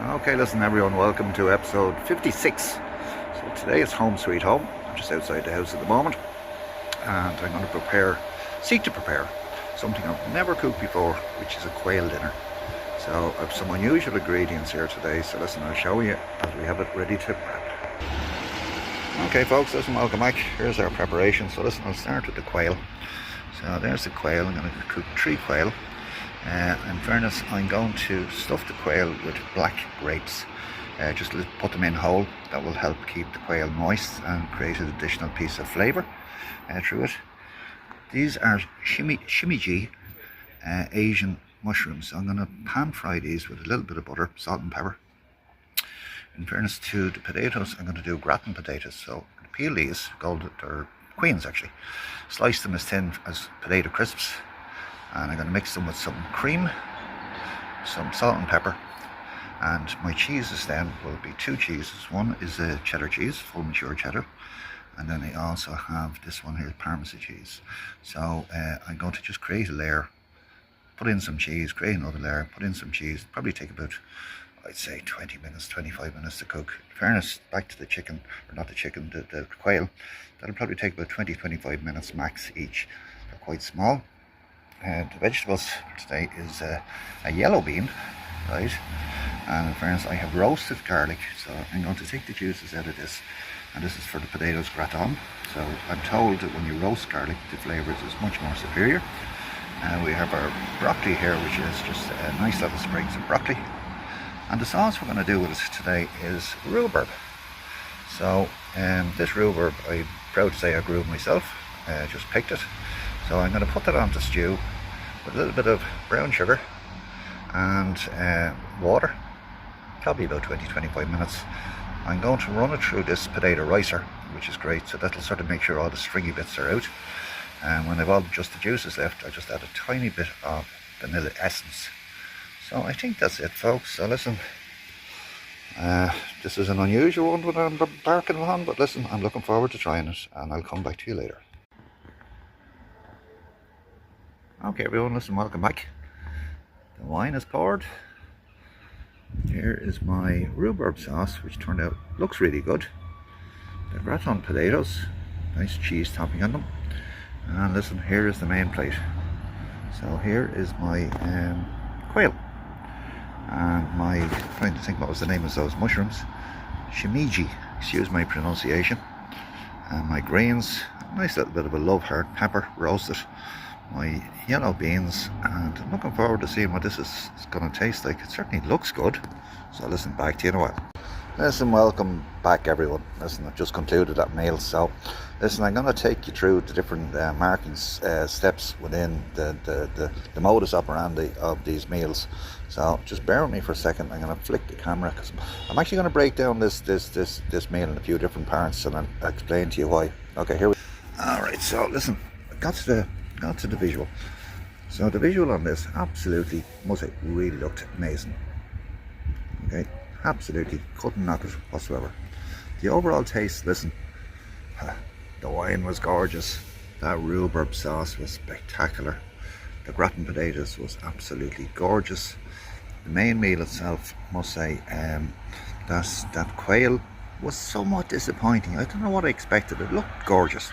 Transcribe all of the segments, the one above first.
Okay, listen everyone, welcome to episode 56. So today is home sweet home. I'm just outside the house at the moment and I'm going to seek to prepare something I've never cooked before, which is a quail dinner. So I have some unusual ingredients here today, so listen, I'll show you as we have it ready to prep. Okay folks, listen, welcome back. Here's our preparation. So listen, I'll start with the quail. So there's the quail. I'm going to cook 3 quail. In fairness, I'm going to stuff the quail with black grapes. Just put them in whole. That will help keep the quail moist and create an additional piece of flavour through it. These are shimiji Asian mushrooms. So I'm going to pan fry these with a little bit of butter, salt and pepper. In fairness to the potatoes, I'm going to do gratin potatoes. So I'm going to peel these, or queens actually. Slice them as thin as potato crisps. And I'm going to mix them with some cream, some salt and pepper, and my cheeses then will be 2 cheeses. One is a cheddar cheese, full mature cheddar, and then I also have this one here, Parmesan cheese. So I'm going to just create a layer, put in some cheese, create another layer, put in some cheese. Probably take about, I'd say 20 minutes, 25 minutes to cook. In fairness, back to the chicken, or not the chicken, the quail, that'll probably take about 20-25 minutes max each. They're quite small. The vegetables for today is a yellow bean, right? And in fairness, I have roasted garlic, so I'm going to take the juices out of this. And this is for the potatoes gratin. So I'm told that when you roast garlic, the flavour is much more superior. We have our broccoli here, which is just a nice little sprigs of broccoli. And the sauce we're going to do with it today is rhubarb. So this rhubarb, I'm proud to say I grew myself, just picked it. So I'm going to put that on the stew with a little bit of brown sugar and water, probably about 20-25 minutes. I'm going to run it through this potato ricer, which is great, so that'll sort of make sure all the stringy bits are out. And when I've all just the juices left, I just add a tiny bit of vanilla essence. So I think that's it folks. So listen, this is an unusual one that I'm embarking on, but listen, I'm looking forward to trying it and I'll come back to you later. Okay everyone, listen, welcome back. The wine is poured. Here is my rhubarb sauce, which turned out, looks really good. The gratin potatoes, nice cheese topping on them. And listen, here is the main plate. So here is my quail. And trying to think what was the name of those mushrooms. Shimiji, excuse my pronunciation. And my greens, a nice little bit of a love heart pepper, roasted. My yellow beans, and I'm looking forward to seeing what this is going to taste like. It certainly looks good. So listen, back to you in a while. Listen, welcome back everyone. Listen, I've just concluded that meal. So listen, I'm going to take you through the different marking steps within the modus operandi of these meals. So just bear with me for a second. I'm going to flick the camera because I'm actually going to break down this meal in a few different parts and I'll explain to you why. Okay, here we go. Alright, so listen, I got to the visual. So the visual on this, absolutely, must say, really looked amazing. Okay, absolutely couldn't knock it whatsoever. The overall taste, listen, the wine was gorgeous. That rhubarb sauce was spectacular. The gratin potatoes was absolutely gorgeous. The main meal itself, must say, that quail was somewhat disappointing. I don't know what I expected. It looked gorgeous.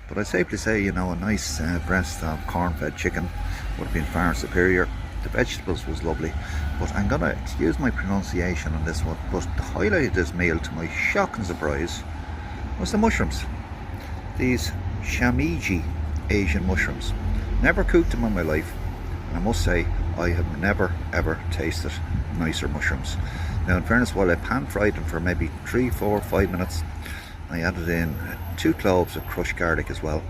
But I'd safely say, you know, a nice breast of corn-fed chicken would have been far superior. The vegetables was lovely, but I'm going to excuse my pronunciation on this one, but the highlight of this meal, to my shock and surprise, was the mushrooms. These shimiji Asian mushrooms. Never cooked them in my life, and I must say, I have never ever tasted nicer mushrooms. Now in fairness, while I pan-fried them for maybe 3, 4, 5 minutes, I added in 2 cloves of crushed garlic as well,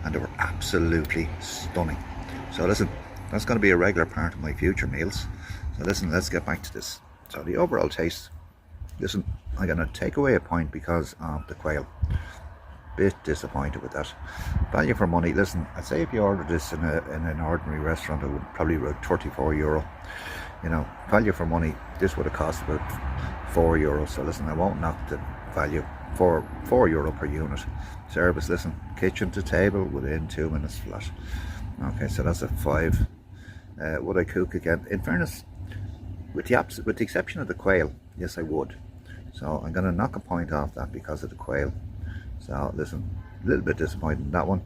and they were absolutely stunning. So listen, that's going to be a regular part of my future meals. So listen, let's get back to this. So the overall taste, listen, I'm going to take away a point because of the quail. Bit disappointed with that. Value for money, listen, I'd say if you ordered this in an ordinary restaurant, it would probably be about €34. You know, value for money, this would have cost about €4. So listen, I won't knock the value for €4 per unit. Service, listen, kitchen to table within 2 minutes flat. Okay, so that's a 5. Would I cook again? In fairness, with the exception of the quail, yes I would. So I'm going to knock a point off that because of the quail. So listen, a little bit disappointed in that one.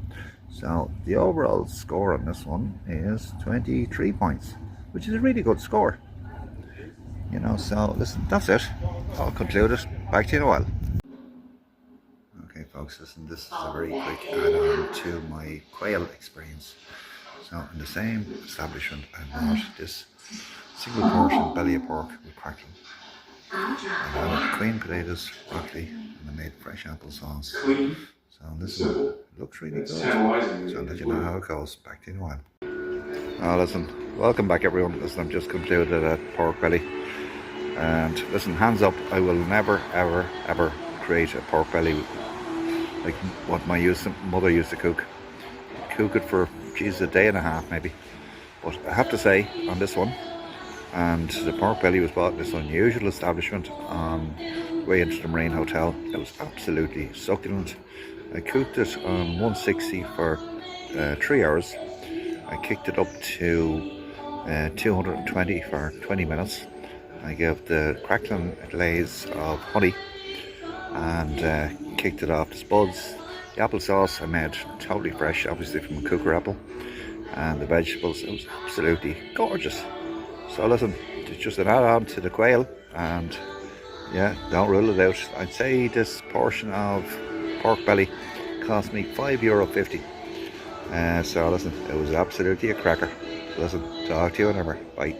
So the overall score on this one is 23 points, which is a really good score. You know, so listen, that's it. I'll conclude it. Back to you in a while. Okay folks, listen, this is a very quick add-on to my quail experience. So in the same establishment I bought this single portion belly of pork with crackling. I added queen potatoes, broccoli, and I made fresh applesauce. So listen, it looks really good. So I'll let you know how it goes. Back to you in a while. Oh listen, welcome back everyone. Listen, I've just concluded a pork belly. And listen, hands up, I will never ever create a pork belly like what my mother used to cook. Cook it for, geez, a day and a half maybe. But I have to say, on this one, and the pork belly was bought in this unusual establishment on the way into the Marine Hotel. It was absolutely succulent. I cooked it on 160 for 3 hours. I kicked it up to 220 for 20 minutes. I gave the crackling a glaze of honey and kicked it off the spuds. The applesauce I made totally fresh, obviously from a cooker apple, and the vegetables, it was absolutely gorgeous. So listen, it's just an add-on to the quail, and yeah, don't rule it out. I'd say this portion of pork belly cost me €5.50. So listen, it was absolutely a cracker. Listen, talk to you whenever. Bye.